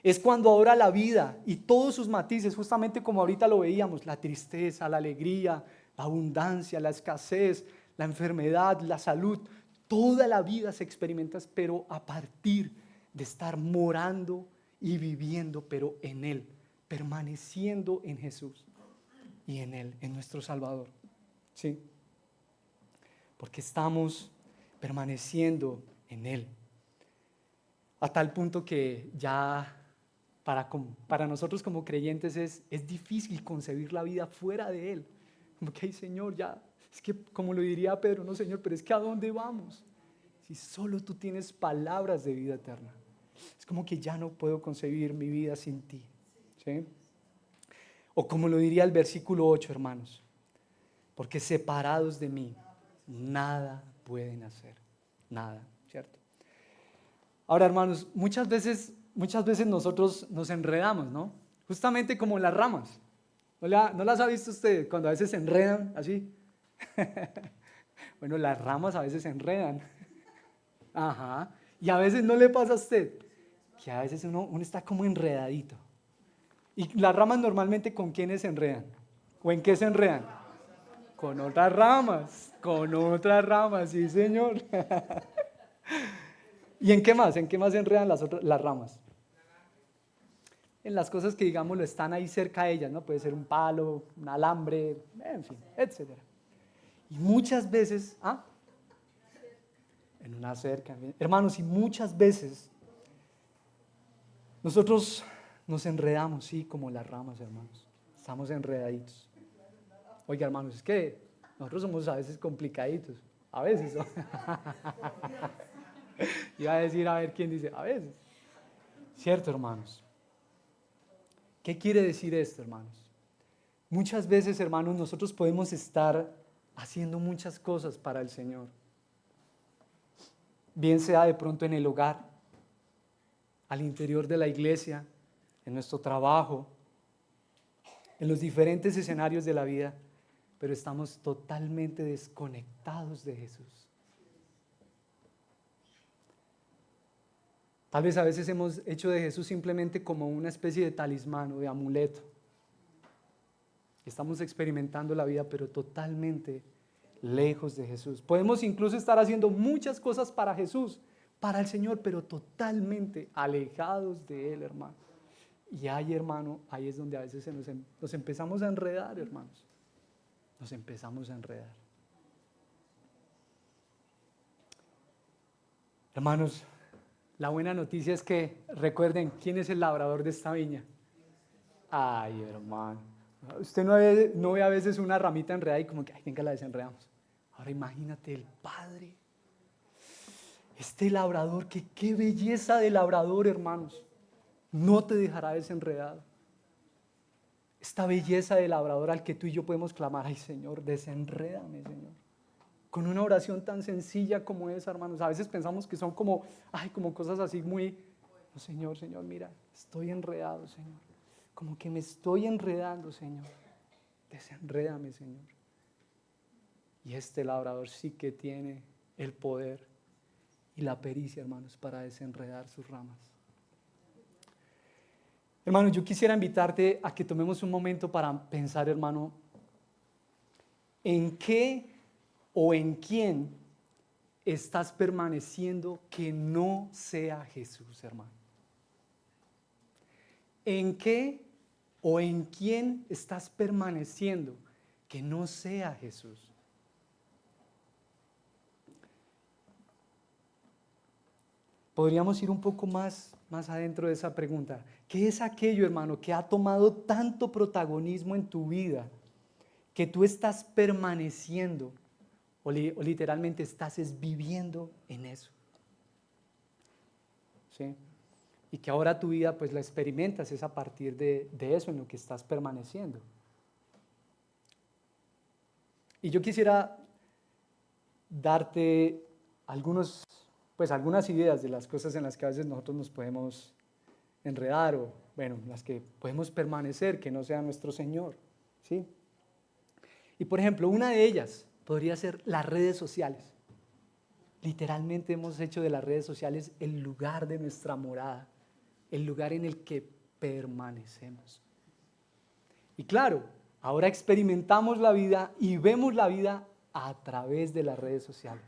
Es cuando ahora la vida y todos sus matices, justamente como ahorita lo veíamos, la tristeza, la alegría, la abundancia, la escasez, la enfermedad, la salud, toda la vida se experimenta, pero a partir de estar morando y viviendo, pero en Él, permaneciendo en Jesús y en Él, en nuestro Salvador. ¿Sí? Porque estamos permaneciendo en Él. A tal punto que ya para nosotros como creyentes es difícil concebir la vida fuera de Él. Como que, ay, Señor, ya, es que como lo diría Pedro, no, Señor, pero es que ¿a dónde vamos? Si solo tú tienes palabras de vida eterna. Es como que ya no puedo concebir mi vida sin ti. ¿Sí? O como lo diría el versículo 8, hermanos, porque separados de mí, nada pueden hacer, nada, ¿cierto? Ahora, hermanos, muchas veces nosotros nos enredamos, ¿no? Justamente como las ramas. ¿No las ha visto usted cuando a veces se enredan así? Bueno, las ramas a veces se enredan. Ajá. Y a veces no le pasa a usted que a veces uno está como enredadito. Y las ramas normalmente ¿con quiénes se enredan? ¿O en qué se enredan? Con otras ramas, sí señor. ¿Y en qué más? ¿En qué más se enredan las ramas? En las cosas que, digamos, están ahí cerca de ellas, ¿no? Puede ser un palo, un alambre, en fin, etc. Y muchas veces, en una cerca, hermanos, y muchas veces nosotros nos enredamos, sí, como las ramas, hermanos. Estamos enredaditos. Oiga, hermanos, es que nosotros somos a veces complicaditos. A veces, ¿no? Iba a decir, a ver quién dice, a veces. ¿Cierto, hermanos? ¿Qué quiere decir esto, hermanos? Muchas veces, hermanos, nosotros podemos estar haciendo muchas cosas para el Señor. Bien sea de pronto en el hogar, al interior de la iglesia, en nuestro trabajo, en los diferentes escenarios de la vida, pero estamos totalmente desconectados de Jesús. Tal vez a veces hemos hecho de Jesús simplemente como una especie de talismán o de amuleto. Estamos experimentando la vida, pero totalmente lejos de Jesús. Podemos incluso estar haciendo muchas cosas para Jesús, para el Señor, pero totalmente alejados de Él, hermano. Y ahí, hermano, ahí es donde a veces nos empezamos a enredar, hermanos. Nos empezamos a enredar. Hermanos, la buena noticia es que recuerden quién es el labrador de esta viña. Ay, hermano. Usted no ve a veces una ramita enredada y como que, ay, venga, la desenredamos. Ahora imagínate el Padre. Este labrador, que qué belleza de labrador, hermanos. No te dejará desenredado. Esta belleza de labrador al que tú y yo podemos clamar, ay, Señor, desenrédame, Señor. Con una oración tan sencilla como esa, hermanos. A veces pensamos que son como cosas así muy, no, Señor, mira, estoy enredado, Señor. Como que me estoy enredando, Señor. Desenrédame, Señor. Y este labrador sí que tiene el poder y la pericia, hermanos, para desenredar sus ramas. Hermano, yo quisiera invitarte a que tomemos un momento para pensar, hermano, en qué o en quién estás permaneciendo que no sea Jesús, hermano. ¿En qué o en quién estás permaneciendo que no sea Jesús? Podríamos ir un poco más adentro de esa pregunta. ¿Qué es aquello, hermano, que ha tomado tanto protagonismo en tu vida que tú estás permaneciendo o literalmente estás viviendo en eso? ¿Sí? Y que ahora tu vida pues la experimentas es a partir de eso en lo que estás permaneciendo. Y yo quisiera darte algunas ideas de las cosas en las que a veces nosotros nos podemos enredar o, bueno, en las que podemos permanecer, que no sea nuestro Señor, ¿sí? Y por ejemplo, una de ellas podría ser las redes sociales. Literalmente hemos hecho de las redes sociales el lugar de nuestra morada, el lugar en el que permanecemos. Y claro, ahora experimentamos la vida y vemos la vida a través de las redes sociales.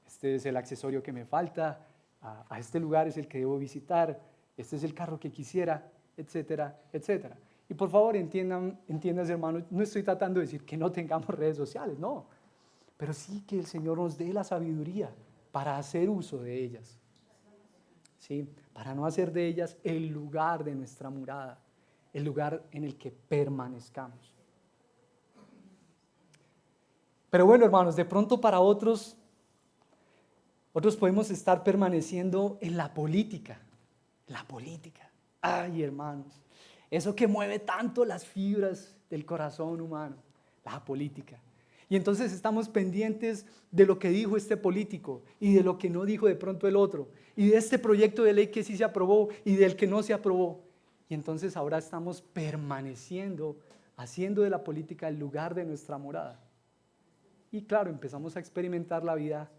Este es el accesorio que me falta, a este lugar es el que debo visitar, este es el carro que quisiera, etcétera, etcétera. Y por favor entiendas, hermanos, no estoy tratando de decir que no tengamos redes sociales, no, pero sí que el Señor nos dé la sabiduría para hacer uso de ellas, ¿sí? Para no hacer de ellas el lugar de nuestra morada, el lugar en el que permanezcamos. Pero bueno, hermanos, de pronto para otros podemos estar permaneciendo en la política. La política. Ay, hermanos, eso que mueve tanto las fibras del corazón humano, la política. Y entonces estamos pendientes de lo que dijo este político y de lo que no dijo de pronto el otro, y de este proyecto de ley que sí se aprobó y del que no se aprobó. Y entonces ahora estamos permaneciendo, haciendo de la política el lugar de nuestra morada. Y claro, empezamos a experimentar la vida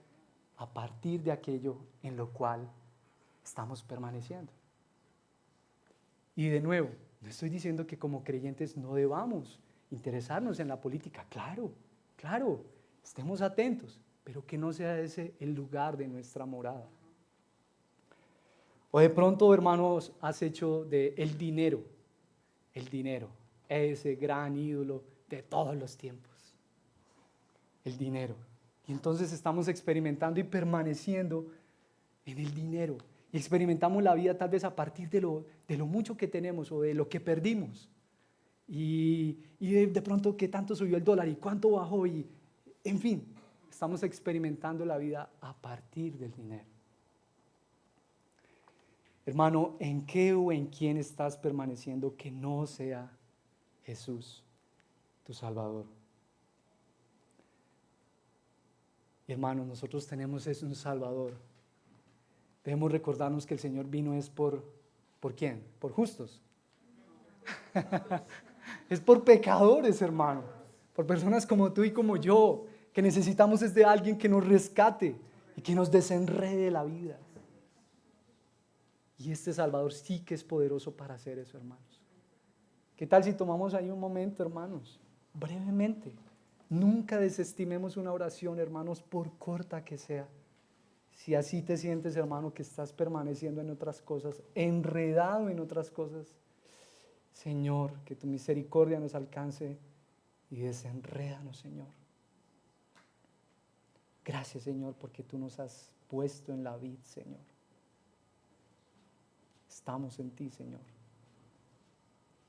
a partir de aquello en lo cual estamos permaneciendo. Y de nuevo, no estoy diciendo que como creyentes no debamos interesarnos en la política. Claro, estemos atentos, pero que no sea ese el lugar de nuestra morada. O de pronto, hermanos, has hecho de el dinero, ese gran ídolo de todos los tiempos. El dinero. Y entonces estamos experimentando y permaneciendo en el dinero. Y experimentamos la vida tal vez a partir de lo mucho que tenemos o de lo que perdimos. Y de pronto qué tanto subió el dólar y cuánto bajó. Y, en fin, estamos experimentando la vida a partir del dinero. Hermano, ¿en qué o en quién estás permaneciendo que no sea Jesús, tu Salvador? Y hermanos, nosotros tenemos un Salvador. Debemos recordarnos que el Señor vino es ¿por quién? ¿Por justos? Es por pecadores, hermano. Por personas como tú y como yo, que necesitamos es de alguien que nos rescate y que nos desenrede la vida. Y este Salvador sí que es poderoso para hacer eso, hermanos. ¿Qué tal si tomamos ahí un momento, hermanos? Brevemente. Nunca desestimemos una oración, hermanos, por corta que sea. Si así te sientes, hermano, que estás permaneciendo en otras cosas, enredado en otras cosas, Señor, que tu misericordia nos alcance y desenrédanos, Señor. Gracias, Señor, porque tú nos has puesto en la vid, Señor. Estamos en ti, Señor.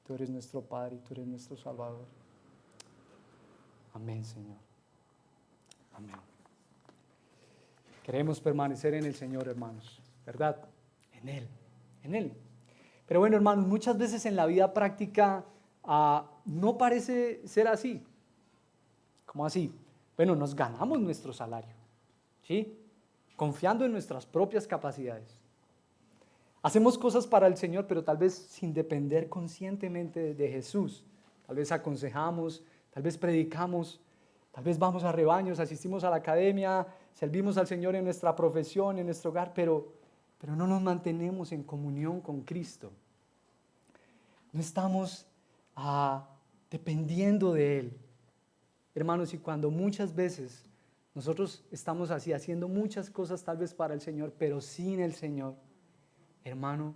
Tú eres nuestro Padre y tú eres nuestro Salvador. Amén, Señor. Amén. Queremos permanecer en el Señor, hermanos, ¿verdad? En Él. Pero bueno, hermanos, muchas veces en la vida práctica no parece ser así. ¿Cómo así? Bueno, nos ganamos nuestro salario, ¿sí? Confiando en nuestras propias capacidades. Hacemos cosas para el Señor, pero tal vez sin depender conscientemente de Jesús. Tal vez aconsejamos, tal vez predicamos, tal vez vamos a rebaños, asistimos a la academia, servimos al Señor en nuestra profesión, en nuestro hogar, pero no nos mantenemos en comunión con Cristo. No estamos dependiendo de Él. Hermanos, y cuando muchas veces nosotros estamos así, haciendo muchas cosas tal vez para el Señor, pero sin el Señor, hermano,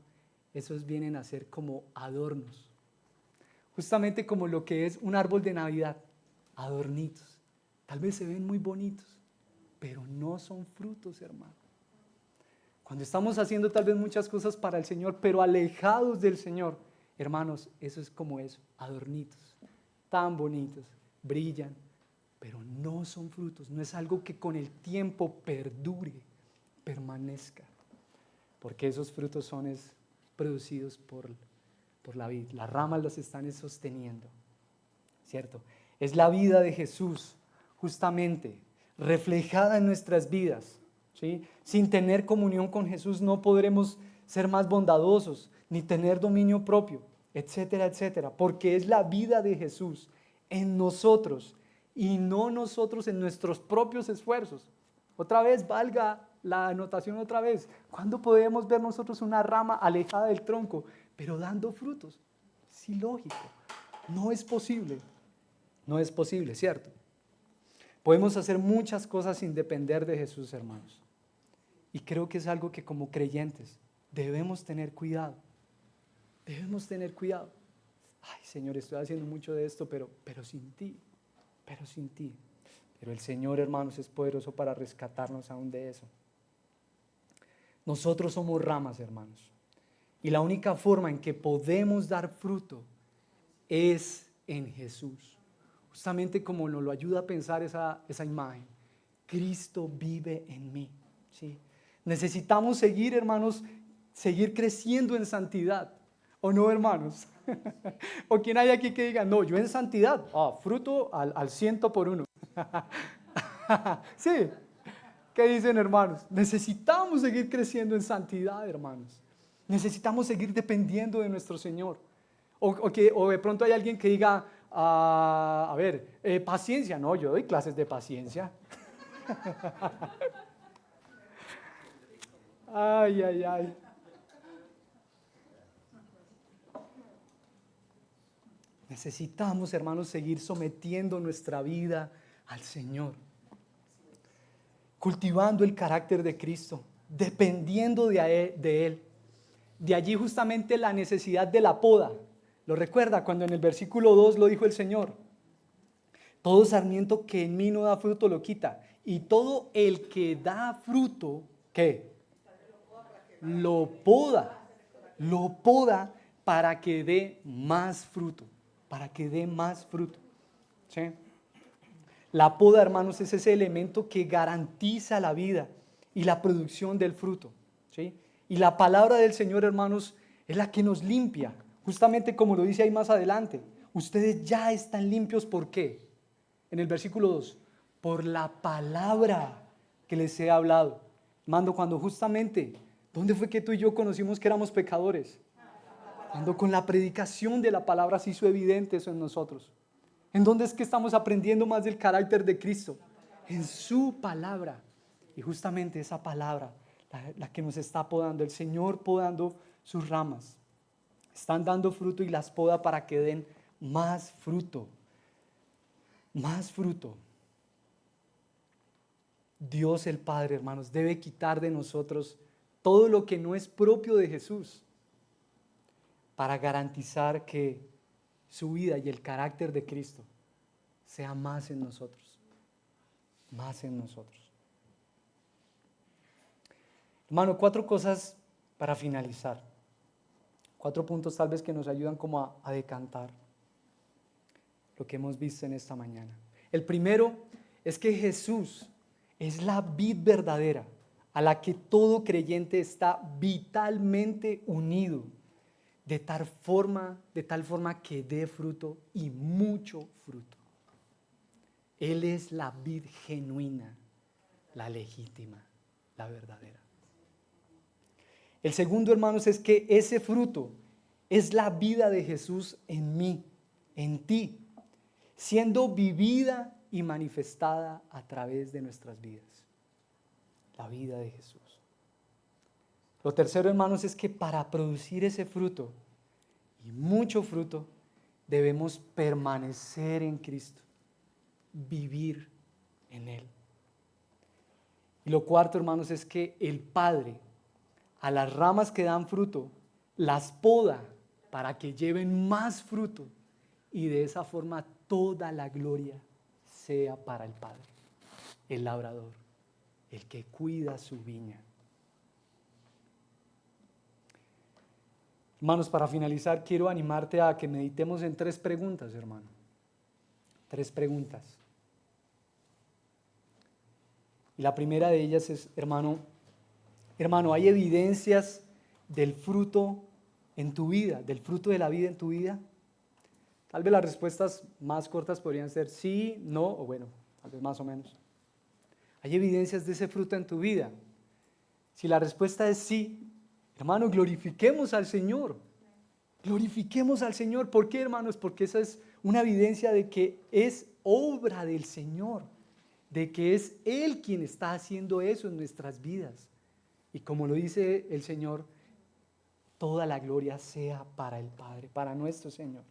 esos vienen a ser como adornos, justamente como lo que es un árbol de Navidad, adornitos. Tal vez se ven muy bonitos, pero no son frutos, hermano. Cuando estamos haciendo tal vez muchas cosas para el Señor, pero alejados del Señor, hermanos, eso es como eso, adornitos, tan bonitos, brillan, pero no son frutos, no es algo que con el tiempo perdure, permanezca, porque esos frutos son producidos por la vid, las ramas los están sosteniendo, ¿cierto? Es la vida de Jesús, justamente, reflejada en nuestras vidas, ¿sí? Sin tener comunión con Jesús no podremos ser más bondadosos, ni tener dominio propio, etcétera, etcétera, porque es la vida de Jesús en nosotros y no nosotros en nuestros propios esfuerzos. Otra vez, valga la anotación otra vez, ¿cuándo podemos ver nosotros una rama alejada del tronco, pero dando frutos? Es ilógico, no es posible, ¿cierto? Podemos hacer muchas cosas sin depender de Jesús, hermanos. Y creo que es algo que como creyentes debemos tener cuidado. Debemos tener cuidado. Ay, Señor, estoy haciendo mucho de esto, pero sin ti. Pero el Señor, hermanos, es poderoso para rescatarnos aún de eso. Nosotros somos ramas, hermanos. Y la única forma en que podemos dar fruto es en Jesús. Justamente como nos lo ayuda a pensar esa imagen. Cristo vive en mí, ¿sí? Necesitamos seguir, hermanos, seguir creciendo en santidad. ¿O no, hermanos? ¿O quién hay aquí que diga, no, yo en santidad, fruto al 100 por 1? Sí, ¿qué dicen, hermanos? Necesitamos seguir creciendo en santidad, hermanos. Necesitamos seguir dependiendo de nuestro Señor. O de pronto hay alguien que diga, paciencia. No, yo doy clases de paciencia. Ay. Necesitamos, hermanos, seguir sometiendo nuestra vida al Señor, cultivando el carácter de Cristo, dependiendo de Él. De allí justamente la necesidad de la poda. ¿Lo recuerda cuando en el versículo 2 lo dijo el Señor? Todo sarmiento que en mí no da fruto lo quita, y todo el que da fruto, ¿qué? Lo poda para que dé más fruto. ¿Sí? La poda, hermanos, es ese elemento que garantiza la vida y la producción del fruto, ¿sí? Y la palabra del Señor, hermanos, es la que nos limpia, justamente como lo dice ahí más adelante. Ustedes ya están limpios, ¿por qué? En el versículo 2, por la palabra que les he hablado. Hermano, cuando justamente, ¿dónde fue que tú y yo conocimos que éramos pecadores? Cuando con la predicación de la palabra se hizo evidente eso en nosotros. ¿En dónde es que estamos aprendiendo más del carácter de Cristo? En su palabra. Y justamente esa palabra, la que nos está podando, el Señor podando sus ramas. Están dando fruto y las poda para que den más fruto. Más fruto. Dios el Padre, hermanos, debe quitar de nosotros todo lo que no es propio de Jesús, para garantizar que su vida y el carácter de Cristo sea más en nosotros. Más en nosotros. Hermano, 4 cosas para finalizar. 4 puntos tal vez que nos ayudan como a decantar lo que hemos visto en esta mañana. El primero es que Jesús es la vid verdadera a la que todo creyente está vitalmente unido. De tal forma que dé fruto y mucho fruto. Él es la vid genuina, la legítima, la verdadera. El segundo, hermanos, es que ese fruto es la vida de Jesús en mí, en ti, siendo vivida y manifestada a través de nuestras vidas. La vida de Jesús. Lo tercero, hermanos, es que para producir ese fruto y mucho fruto, debemos permanecer en Cristo, vivir en Él. Y lo cuarto, hermanos, es que el Padre a las ramas que dan fruto las poda para que lleven más fruto y de esa forma toda la gloria sea para el Padre, el labrador, el que cuida su viña. Hermanos, para finalizar, quiero animarte a que meditemos en 3 preguntas, hermano. 3 preguntas. Y la primera de ellas es, hermano, ¿hay evidencias del fruto en tu vida, del fruto de la vida en tu vida? Tal vez las respuestas más cortas podrían ser sí, no, o bueno, tal vez más o menos. ¿Hay evidencias de ese fruto en tu vida? Si la respuesta es sí, hermano, glorifiquemos al Señor. Glorifiquemos al Señor. ¿Por qué, hermanos? Porque esa es una evidencia de que es obra del Señor, de que es Él quien está haciendo eso en nuestras vidas. Y como lo dice el Señor, toda la gloria sea para el Padre, para nuestro Señor.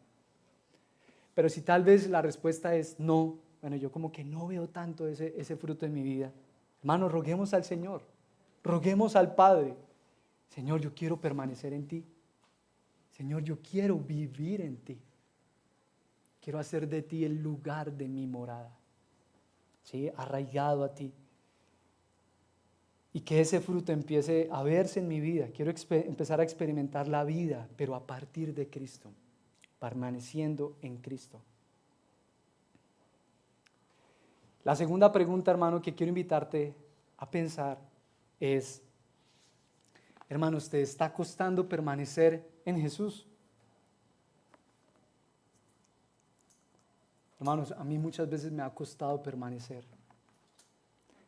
Pero si tal vez la respuesta es no, bueno, yo como que no veo tanto ese fruto en mi vida. Hermano, roguemos al Señor, roguemos al Padre. Señor, yo quiero permanecer en ti. Señor, yo quiero vivir en ti. Quiero hacer de ti el lugar de mi morada. ¿Sí? Arraigado a ti. Y que ese fruto empiece a verse en mi vida. Quiero empezar a experimentar la vida, pero a partir de Cristo, permaneciendo en Cristo. La segunda pregunta, hermano, que quiero invitarte a pensar es, hermanos, ¿te está costando permanecer en Jesús? Hermanos, a mí muchas veces me ha costado permanecer.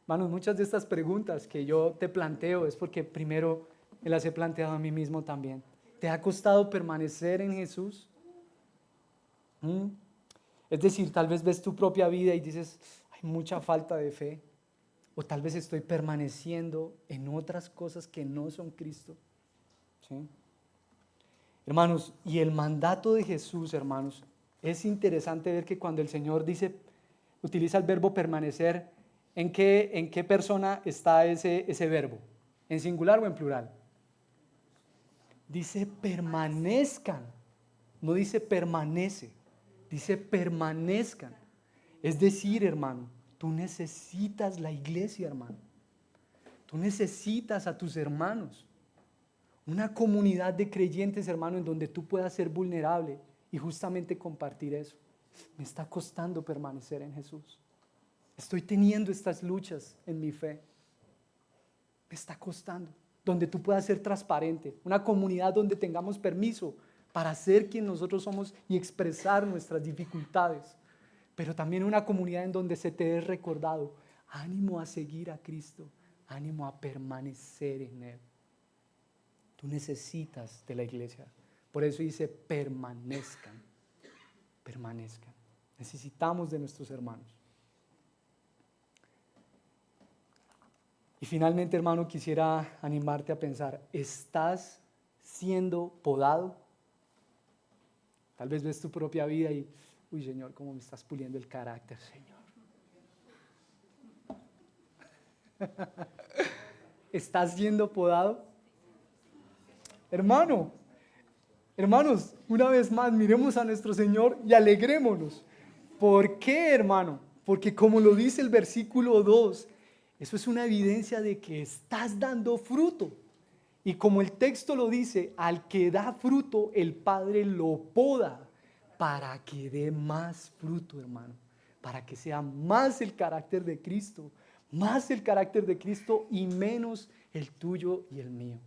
Hermanos, muchas de estas preguntas que yo te planteo es porque primero me las he planteado a mí mismo también. ¿Te ha costado permanecer en Jesús? Es decir, tal vez ves tu propia vida y dices, hay mucha falta de fe. O tal vez estoy permaneciendo en otras cosas que no son Cristo. ¿Sí? Hermanos, y el mandato de Jesús, hermanos, es interesante ver que cuando el Señor utiliza el verbo permanecer, ¿en qué persona está ese verbo? ¿En singular o en plural? Dice permanezcan, no dice permanece, dice permanezcan. Es decir, hermano, tú necesitas la iglesia, hermano. Tú necesitas a tus hermanos. Una comunidad de creyentes, hermano, en donde tú puedas ser vulnerable y justamente compartir eso. Me está costando permanecer en Jesús. Estoy teniendo estas luchas en mi fe. Me está costando. Donde tú puedas ser transparente. Una comunidad donde tengamos permiso para ser quien nosotros somos y expresar nuestras dificultades. Pero también una comunidad en donde se te es recordado. Ánimo a seguir a Cristo. Ánimo a permanecer en Él. Tú necesitas de la iglesia. Por eso dice permanezcan. Permanezcan. Necesitamos de nuestros hermanos. Y finalmente, hermano, quisiera animarte a pensar, ¿estás siendo podado? Tal vez ves tu propia vida y, uy, Señor, ¿cómo me estás puliendo el carácter, Señor? ¿Estás siendo podado? Hermanos, una vez más, miremos a nuestro Señor y alegrémonos. ¿Por qué, hermano? Porque como lo dice el versículo 2, eso es una evidencia de que estás dando fruto. Y como el texto lo dice, al que da fruto, el Padre lo poda para que dé más fruto, hermano. Para que sea más el carácter de Cristo, más el carácter de Cristo y menos el tuyo y el mío.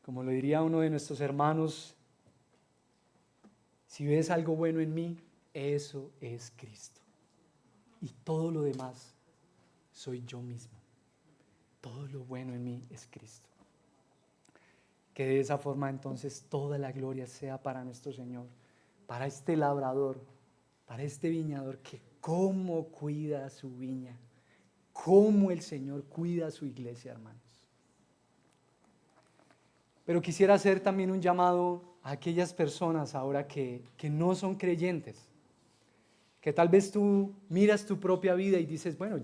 Como lo diría uno de nuestros hermanos, si ves algo bueno en mí, eso es Cristo. Y todo lo demás soy yo mismo. Todo lo bueno en mí es Cristo. Que de esa forma entonces toda la gloria sea para nuestro Señor, para este labrador, para este viñador que cómo cuida su viña, cómo el Señor cuida su iglesia, hermanos. Pero quisiera hacer también un llamado a aquellas personas ahora que no son creyentes. Que tal vez tú miras tu propia vida y dices, bueno,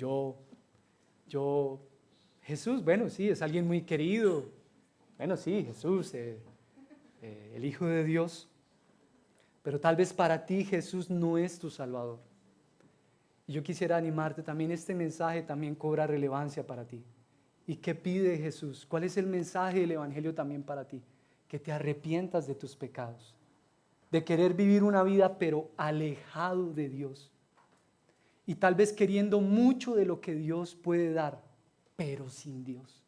Jesús, bueno, sí, es alguien muy querido. Bueno, sí, Jesús, el Hijo de Dios, pero tal vez para ti Jesús no es tu Salvador. Y yo quisiera animarte también, este mensaje también cobra relevancia para ti. ¿Y qué pide Jesús? ¿Cuál es el mensaje del Evangelio también para ti? Que te arrepientas de tus pecados, de querer vivir una vida pero alejado de Dios. Y tal vez queriendo mucho de lo que Dios puede dar, pero sin Dios.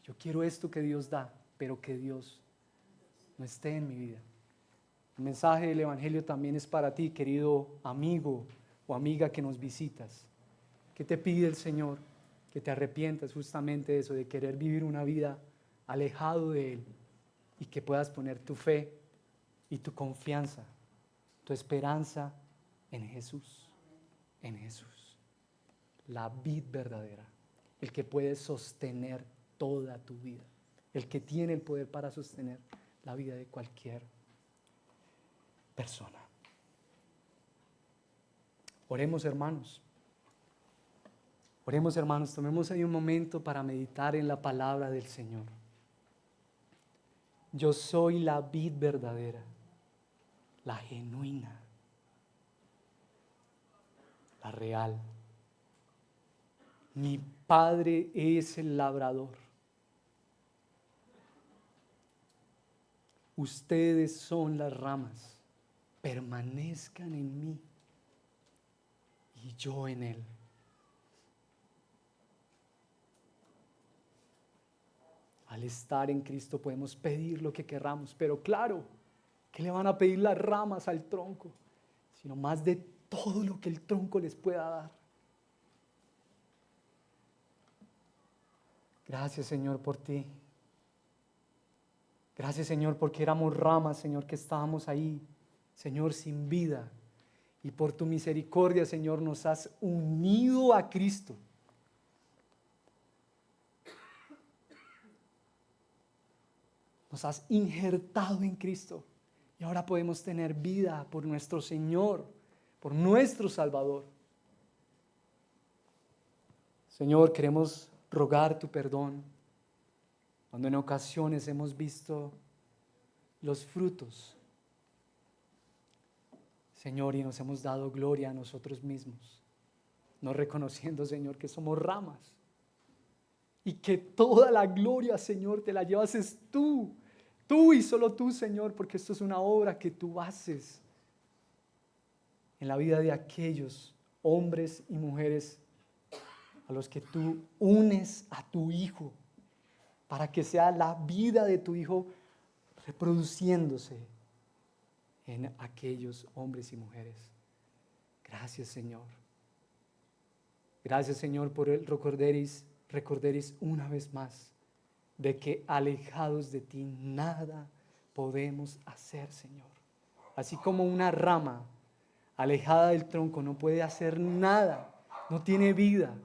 Yo quiero esto que Dios da, pero que Dios no esté en mi vida. El mensaje del Evangelio también es para ti, querido amigo o amiga que nos visitas. ¿Qué te pide el Señor? Que te arrepientas justamente de eso, de querer vivir una vida alejado de Él y que puedas poner tu fe y tu confianza, tu esperanza en Jesús. En Jesús, la vid verdadera, el que puede sostener toda tu vida, el que tiene el poder para sostener la vida de cualquier persona. Oremos, hermanos. Oremos, hermanos, tomemos ahí un momento para meditar en la palabra del Señor. Yo soy la vid verdadera, la genuina, la real. Mi Padre es el labrador. Ustedes son las ramas. Permanezcan en mí y yo en Él. Al estar en Cristo podemos pedir lo que querramos, pero claro, ¿qué le van a pedir las ramas al tronco? Sino más de todo lo que el tronco les pueda dar. Gracias, Señor, por ti. Gracias, Señor, porque éramos ramas, Señor, que estábamos ahí, Señor, sin vida. Y por tu misericordia, Señor, nos has unido a Cristo. Nos has injertado en Cristo. Y ahora podemos tener vida por nuestro Señor, por nuestro Salvador. Señor, queremos rogar tu perdón cuando en ocasiones hemos visto los frutos, Señor, y nos hemos dado gloria a nosotros mismos, no reconociendo, Señor, que somos ramas y que toda la gloria, Señor, te la llevas es tú y solo tú, Señor, porque esto es una obra que tú haces en la vida de aquellos hombres y mujeres a los que tú unes a tu Hijo, para que sea la vida de tu Hijo reproduciéndose en aquellos hombres y mujeres. Gracias, Señor. Gracias, Señor, por el recorderis una vez más de que alejados de ti nada podemos hacer, Señor. Así como una rama alejada del tronco no puede hacer nada, no tiene vida,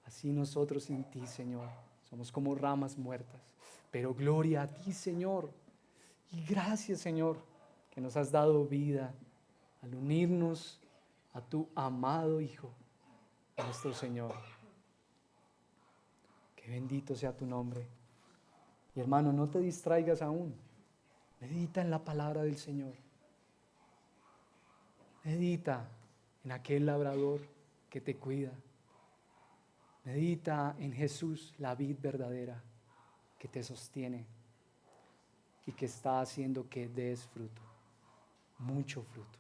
así nosotros sin ti, Señor, somos como ramas muertas. Pero gloria a ti, Señor. Y gracias, Señor, que nos has dado vida al unirnos a tu amado Hijo, nuestro Señor. Que bendito sea tu nombre. Y hermano, no te distraigas aún. Medita en la palabra del Señor. Medita en aquel labrador que te cuida. Medita en Jesús, la vid verdadera, que te sostiene y que está haciendo que des fruto, mucho fruto.